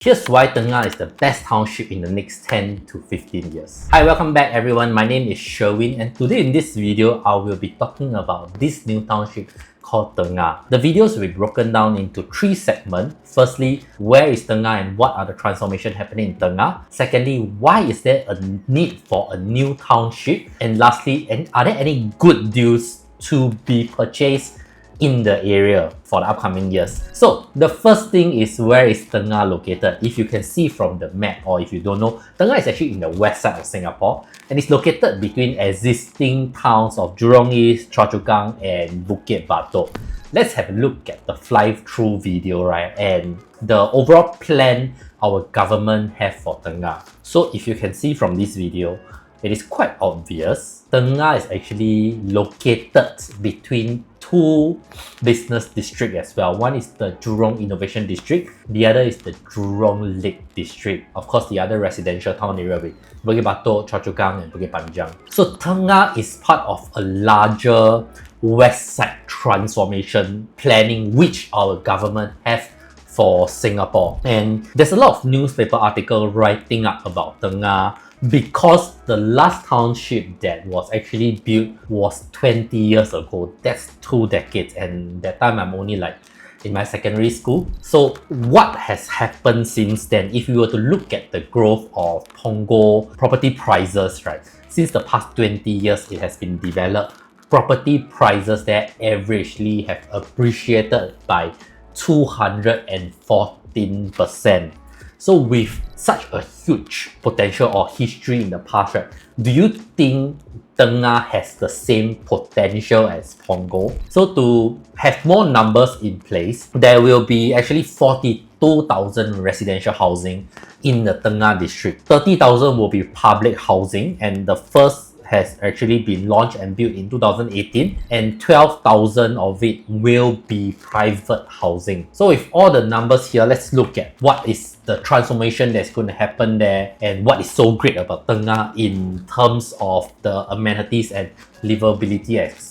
Here's why Tengah is the best township in the next 10 to 15 years. Hi, welcome back everyone. My name is Sherwin, and today in this video, I will be talking about this new township called Tengah. The videos will be broken down into three segments. Firstly, where is Tengah and what are the transformations happening in Tengah? Secondly, why is there a need for a new township? And lastly, are there any good deals to be purchased in the area for the upcoming years? So the first thing is, where is Tengah located? If you can see from the map, or if you don't know, Tengah is actually in the west side of Singapore, and it's located between existing towns of Jurong East, Choa Chu Kang and Bukit Batok. Let's have a look at the fly-through video, right, and the overall plan our government have for Tengah. So if you can see from this video, it is quite obvious. Tengah is actually located between two business districts as well. One is the Jurong Innovation District, the other is the Jurong Lake District. Of course, the other residential town area with Bukit Batok, Choa Chu Kang and Bukit Panjang. So Tengah is part of a larger west side transformation planning which our government have for Singapore. And there's a lot of newspaper article writing up about Tengah, because the last township that was actually built was 20 years ago. That's 2 decades, and that time I'm only like in my secondary school. So what has happened since then? If you were to look at the growth of Punggol property prices, right, since the past 20 years it has been developed, property prices there averagely have appreciated by 214%. So with such a huge potential or history in the past, right, do you think Tengah has the same potential as Punggol? So to have more numbers in place, there will be actually 42,000 residential housing in the Tengah district. 30,000 will be public housing, and the first has actually been launched and built in 2018, and 12,000 of it will be private housing. So with all the numbers here, let's look at what is the transformation that's going to happen there and what is so great about Tengah in terms of the amenities and livability aspect.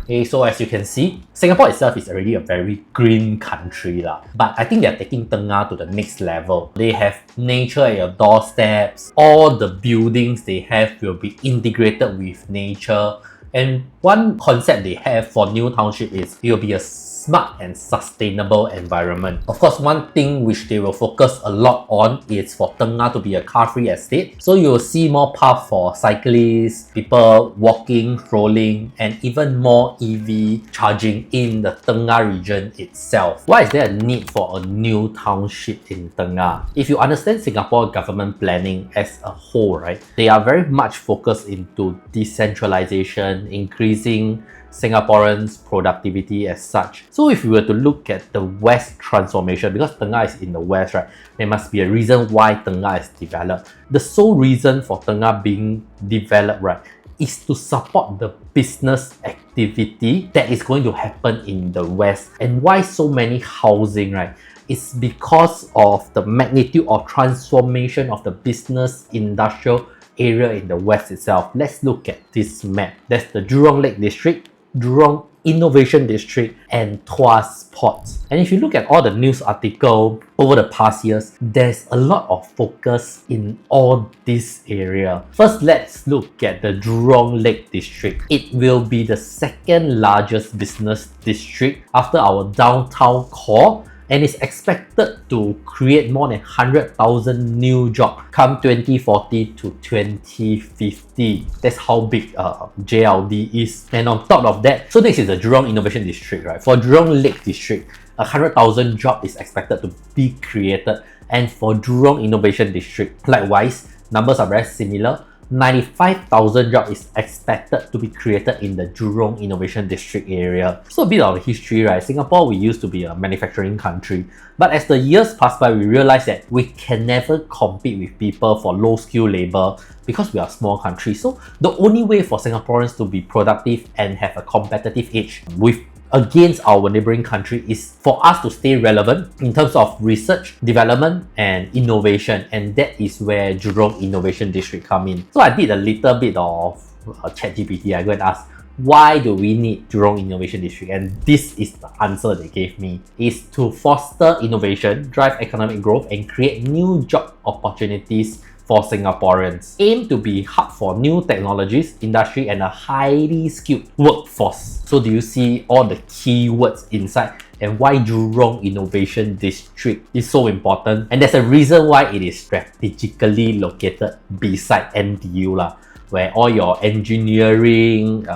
Okay, so as you can see, Singapore itself is already a very green country lah. But I think they're taking Tengah to the next level. They have nature at your doorsteps. All the buildings they have will be integrated with nature. And one concept they have for new township is it will be a smart and sustainable environment. Of course, one thing which they will focus a lot on is for Tengah to be a car-free estate. So you will see more paths for cyclists, people walking, strolling, and even more EV charging in the Tengah region itself. Why is there a need for a new township in Tengah? If you understand Singapore government planning as a whole, right, they are very much focused into decentralization, increasing Singaporeans' productivity as such. So if we were to look at the West transformation, because Tengah is in the West, right, there must be a reason why Tengah is developed. The sole reason for Tengah being developed, right, is to support the business activity that is going to happen in the West. And why so many housing, right? It's because of the magnitude of transformation of the business industrial area in the West itself. Let's look at this map. That's the Jurong Lake District, Jurong Innovation District and Tuas Ports. And if you look at all the news articles over the past years, there's a lot of focus in all this area. First, let's look at the Jurong Lake District. It will be the second largest business district after our downtown core, and is expected to create more than 100,000 new jobs come 2040 to 2050. That's how big JLD is. And on top of that, so this is the Jurong Innovation District, right? For Jurong Lake District, 100,000 jobs is expected to be created. And for Jurong Innovation District, likewise, numbers are very similar. 95,000 jobs is expected to be created in the Jurong Innovation District area. So a bit of history, right? Singapore, we used to be a manufacturing country. But as the years pass by, we realized that we can never compete with people for low skill labor because we are a small country. So the only way for Singaporeans to be productive and have a competitive edge with against our neighboring country is for us to stay relevant in terms of research, development and innovation, and that is where Jurong Innovation District come in. So I did a little bit of ChatGPT. I go and ask, why do we need Jurong Innovation District? And this is the answer they gave me, is to foster innovation, drive economic growth, and create new job opportunities for Singaporeans. Aim to be hub for new technologies, industry, and a highly skilled workforce. So do you see all the keywords inside and why Jurong Innovation District is so important? And there's a reason why it is strategically located beside NTU lah, where all your engineering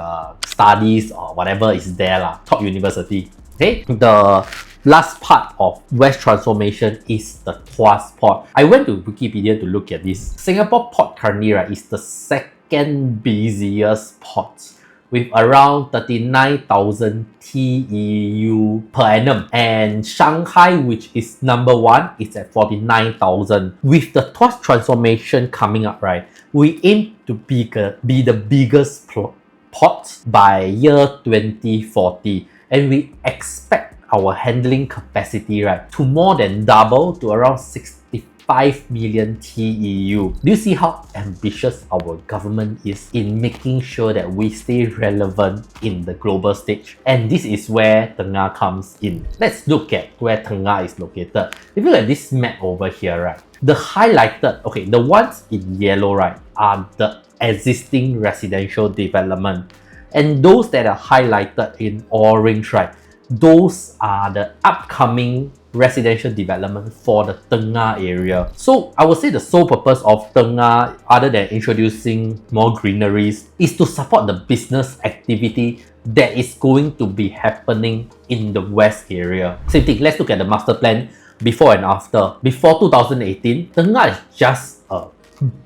studies or whatever is there lah, top university. Okay, the last part of West Transformation is the Tuas Port. I went to Wikipedia to look at this. Singapore Port currently, right, is the second busiest port with around 39,000 TEU per annum. And Shanghai, which is number one, is at 49,000. With the Tuas transformation coming up, right, we aim to be the biggest port by year 2040. And we expect our handling capacity, right, to more than double to around 65 million TEU. Do you see how ambitious our government is in making sure that we stay relevant in the global stage? And this is where Tengah comes in. Let's look at where Tengah is located. If you look at this map over here, right, the highlighted, okay, the ones in yellow, right, are the existing residential development. And those that are highlighted in orange, right, those are the upcoming residential development for the Tengah area. So I would say the sole purpose of Tengah, other than introducing more greeneries, is to support the business activity that is going to be happening in the west area. Same thing, let's look at the master plan before and after. Before 2018, Tengah is just a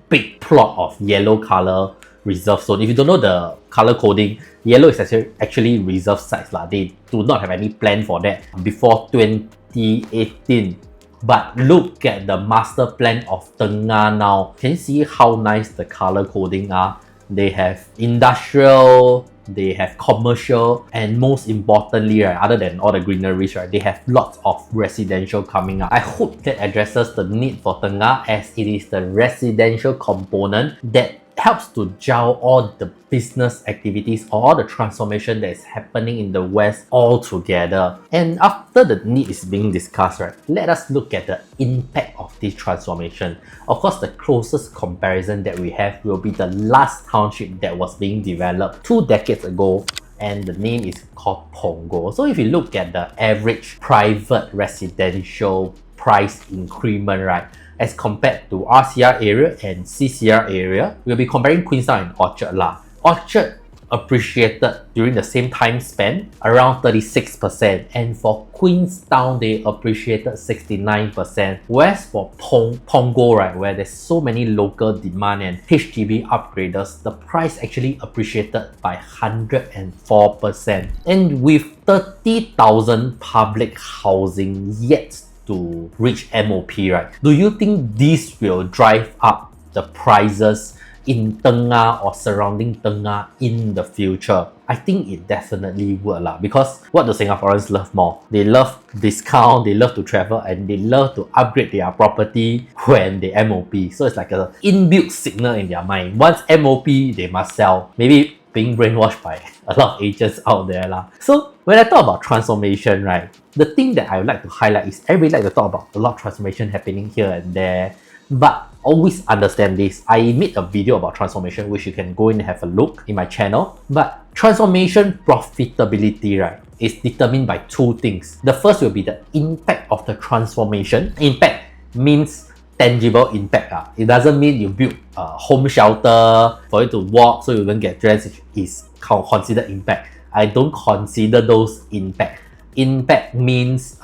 big plot of yellow color reserve zone. If you don't know the color coding, yellow is actually reserve sites lah. They do not have any plan for that before 2018. But look at the master plan of Tengah now. Can you see how nice the color coding are? They have industrial, they have commercial, and most importantly, right, other than all the greeneries, right, they have lots of residential coming up. I hope that addresses the need for Tengah, as it is the residential component that helps to gel all the business activities or all the transformation that is happening in the West all together. And after the need is being discussed, right, let us look at the impact of this transformation. Of course, the closest comparison that we have will be the last township that was being developed 2 decades ago, and the name is called Punggol. So if you look at the average private residential price increment, right, as compared to RCR area and CCR area, we'll be comparing Queenstown and Orchard lah. Orchard appreciated during the same time span around 36%, and for Queenstown they appreciated 69%. Whereas for Punggol, right, where there's so many local demand and HDB upgraders, the price actually appreciated by 104%. And with 30,000 public housing yet to reach MOP, right, do you think this will drive up the prices in Tengah or surrounding Tengah in the future? I think it definitely would lah, because what do Singaporeans love more? They love discount, they love to travel, and they love to upgrade their property when they MOP. So it's like an inbuilt signal in their mind. Once MOP, they must sell. Maybe being brainwashed by a lot of agents out there lah. So when I talk about transformation, right, the thing that I would like to highlight is everybody like to talk about a lot of transformation happening here and there, but always understand this. I made a video about transformation, which you can go in and have a look in my channel. But transformation profitability, right, is determined by 2 things. The first will be the impact of the transformation. Impact means tangible impact. It doesn't mean you build a home shelter for you to walk so you don't get drenched is considered impact. I don't consider those impact. Impact means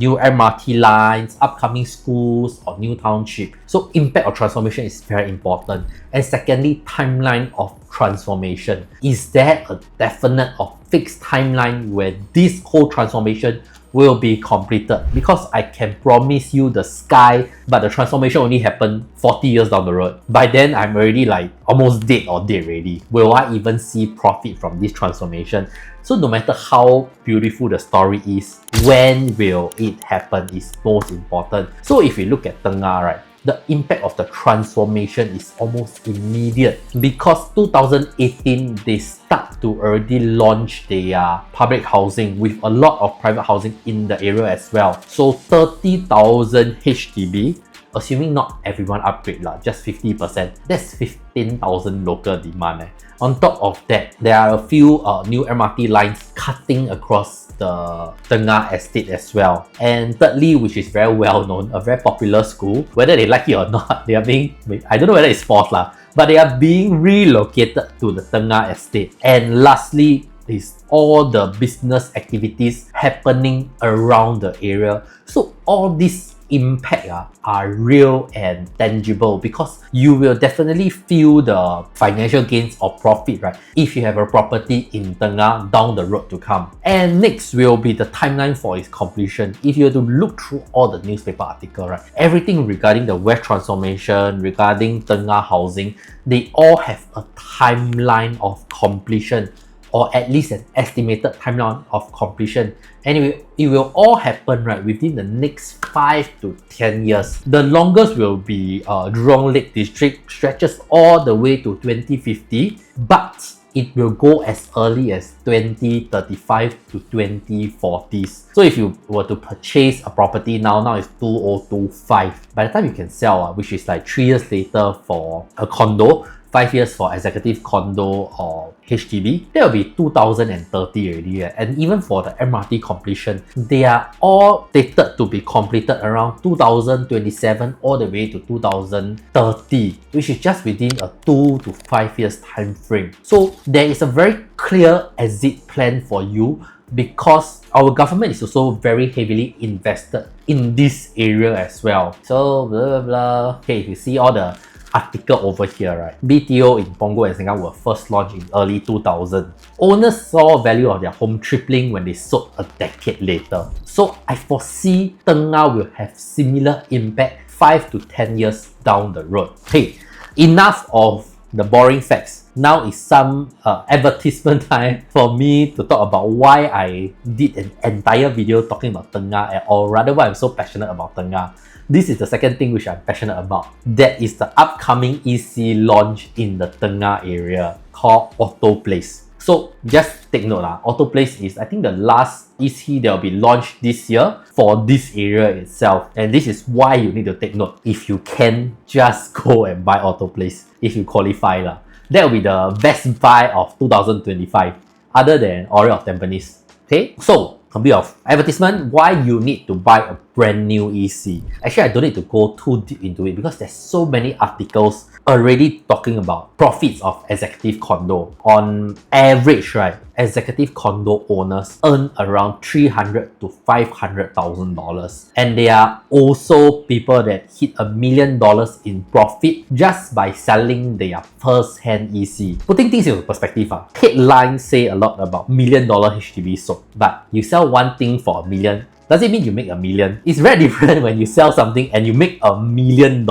new MRT lines, upcoming schools, or new township. So impact or transformation is very important. And secondly, timeline of transformation. Is there a definite or fixed timeline where this whole transformation will be completed? Because I can promise you the sky, but the transformation only happened 40 years down the road. By then, I'm already like almost dead or dead already. Will I even see profit from this transformation? So no matter how beautiful the story is, when will it happen is most important. So if you look at Tengah, right, the impact of the transformation is almost immediate, because 2018 they start to already launch their public housing with a lot of private housing in the area as well. So 30,000 HDB, assuming not everyone upgrade lah, just 50%, that's 15,000 local demand. On top of that, there are a few new MRT lines cutting across the Tengah estate as well. And thirdly, which is very well known, a very popular school, whether they like it or not, they are being, I don't know whether it's forced lah, but they are being relocated to the Tengah estate. And lastly is all the business activities happening around the area. So all these impact are real and tangible, because you will definitely feel the financial gains or profit, right, if you have a property in Tengah down the road to come. And next will be the timeline for its completion. If you were to look through all the newspaper article, right, everything regarding the West transformation, regarding Tengah housing, they all have a timeline of completion, or at least an estimated timeline of completion. Anyway, it will all happen, right, within the next 5 to 10 years. The longest will be Jurong Lake District, stretches all the way to 2050, but it will go as early as 2035 to 2040s. So if you were to purchase a property now it's 2025. By the time you can sell, which is like 3 years later for a condo, 5 years for executive condo or HDB, that will be 2030 already. And even for the MRT completion, they are all dated to be completed around 2027 all the way to 2030, which is just within a 2 to 5 years time frame. So there is a very clear exit plan for you, because our government is also very heavily invested in this area as well. So blah blah blah. Okay, if you see all the article over here, right, BTO in Punggol and Sengkang were first launched in early 2000. Owners saw value of their home tripling when they sold a decade later. So I foresee Tengah will have similar impact 5 to 10 years down the road. Hey, enough of the boring facts. Now is some advertisement time for me to talk about why I did an entire video talking about Tengah, or rather why I'm so passionate about Tengah. This is the second thing which I'm passionate about. That is the upcoming EC launch in the Tengah area called Auto Place. So just take note, Auto Place is, I think, the last EC that will be launched this year for this area itself. And this is why you need to take note. If you can, just go and buy Auto Place if you qualify. That will be the best buy of 2025, other than Oreo of Tampines. Okay, so a bit of advertisement, why you need to buy a brand new EC. Actually, I don't need to go too deep into it, because there's so many articles already talking about profits of executive condo. On average, right, executive condo owners earn around $300,000 to $500,000, and there are also people that hit $1 million in profit just by selling their first-hand EC. Putting things into perspective, headlines say a lot about $1 million HDB sold, but you sell one thing for $1 million, does it mean you make $1 million? It's very different when you sell something and you make $1 million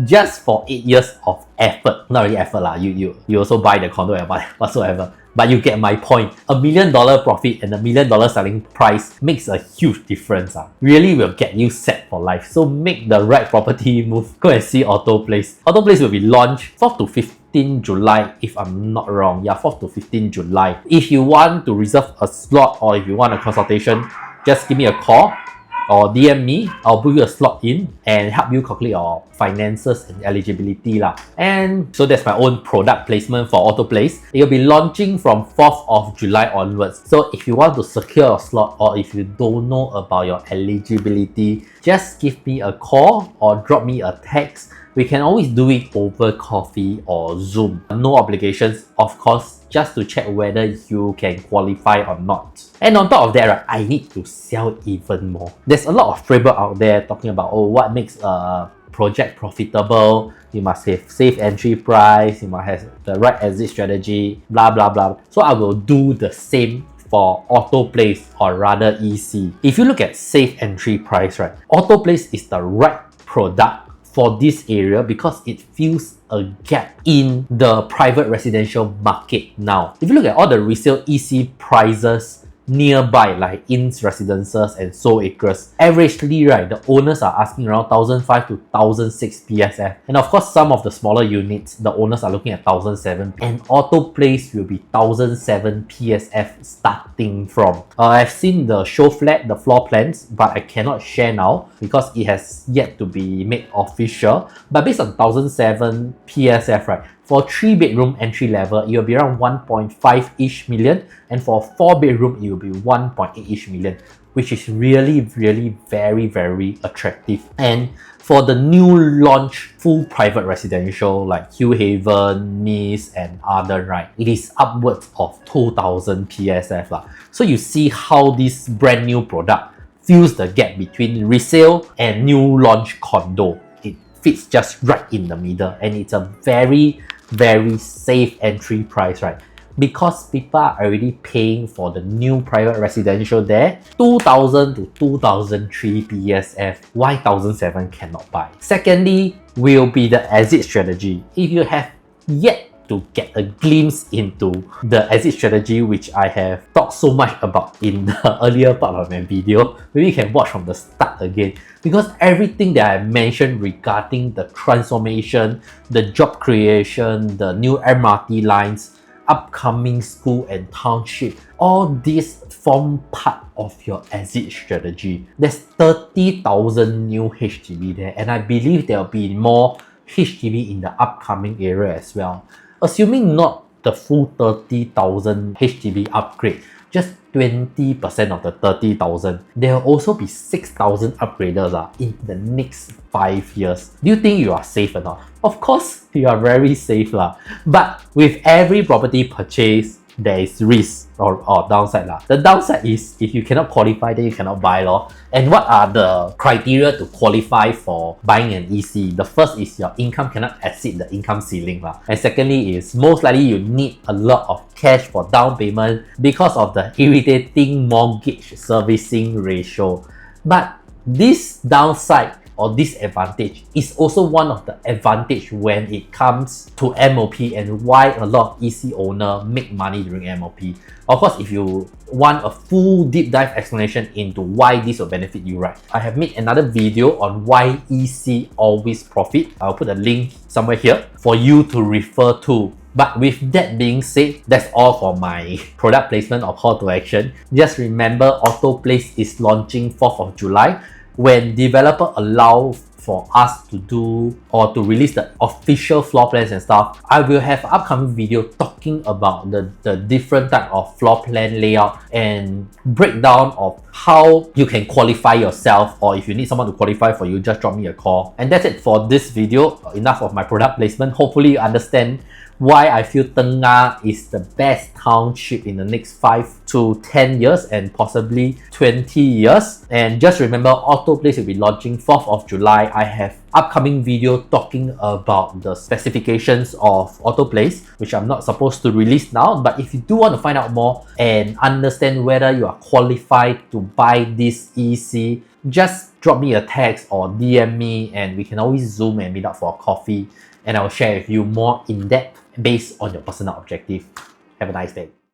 just for 8 years of effort. Not really effort lah. You also buy the condo and whatsoever. But you get my point. $1 million profit and $1 million selling price makes a huge difference. Really will get you set for life. So make the right property move. Go and see Auto Place. Auto Place will be launched 4th to 15 July, if I'm not wrong. Yeah, 4th to 15 July. If you want to reserve a slot, or if you want a consultation, just give me a call or DM me. I'll book you a slot in and help you calculate your finances and eligibility lah. And so that's my own product placement for Auto Place. It will be launching from 4th of July onwards. So if you want to secure a slot, or if you don't know about your eligibility, just give me a call or drop me a text. We can always do it over coffee or Zoom. No obligations, of course, just to check whether you can qualify or not. And on top of that, right, I need to sell even more. There's a lot of fable out there talking about, oh, what makes a project profitable? You must have safe entry price, you must have the right exit strategy, blah blah blah. So I will do the same for Auto Place, or rather EC. If you look at safe entry price, right, Auto Place is the right product for this area because it fills a gap in the private residential market now. If you look at all the resale EC prices, nearby, like Inns Residences and Soul Acres, averagely, right, the owners are asking around 1,500 to 1,600 PSF. And of course, some of the smaller units, the owners are looking at 1,700, and Auto Place will be 1,700 PSF starting from. I've seen the show flat, the floor plans, but I cannot share now because it has yet to be made official. But based on 1,700 PSF, right, for 3-bedroom entry level, it will be around 1.5-ish million, and for 4-bedroom, it will be 1.8-ish million, which is really, really very attractive. And for the new launch full private residential like Hill Haven, Nice, and other, right, it is upwards of 2,000 PSF lah. So you see how this brand new product fills the gap between resale and new launch condo. It fits just right in the middle, and it's a very safe entry price, right? Because people are already paying for the new private residential there, 2,000 to 2,003 PSF. Why 1,700 cannot buy? Secondly, will be the exit strategy. If you have yet to get a glimpse into the exit strategy, which I have talked so much about in the earlier part of my video, maybe you can watch from the start again, because everything that I mentioned regarding the transformation, the job creation, the new MRT lines, upcoming school and township, all these form part of your exit strategy. There's 30,000 new HDB there, and I believe there will be more HDB in the upcoming area as well. Assuming not the full 30,000 HDB upgrade, just 20% of the 30,000, there will also be 6,000 upgraders in the next 5 years. Do you think you are safe or not? Of course, you are very safe lah. But with every property purchase, there is risk or downside lah. The downside is if you cannot qualify, then you cannot buy lor. And what are the criteria to qualify for buying an EC? The first is your income cannot exceed the income ceiling lah. And secondly is most likely you need a lot of cash for down payment because of the irritating mortgage servicing ratio. But this downside or disadvantage is also one of the advantage when it comes to MOP, and why a lot of EC owner make money during MOP. Of course, if you want a full deep dive explanation into why this will benefit you, right, I have made another video on why EC always profit. I'll put a link somewhere here for you to refer to. But with that being said, that's all for my product placement or call to action. Just remember, Auto Place is launching 4th of July. When developer allow for us to do or to release the official floor plans and stuff, I will have upcoming video talking about the different type of floor plan layout and breakdown of how you can qualify yourself, or if you need someone to qualify for you, just drop me a call. And that's it for this video. Enough of my product placement. Hopefully you understand why I feel Tengah is the best township in the next 5 to 10 years and possibly 20 years. And just remember, Auto Place will be launching 4th of July. I have upcoming video talking about the specifications of Auto Place, which I'm not supposed to release now. But if you do want to find out more and understand whether you are qualified to buy this EC, just drop me a text or DM me, and we can always Zoom and meet up for a coffee, and I will share with you more in depth based on your personal objective. Have a nice day.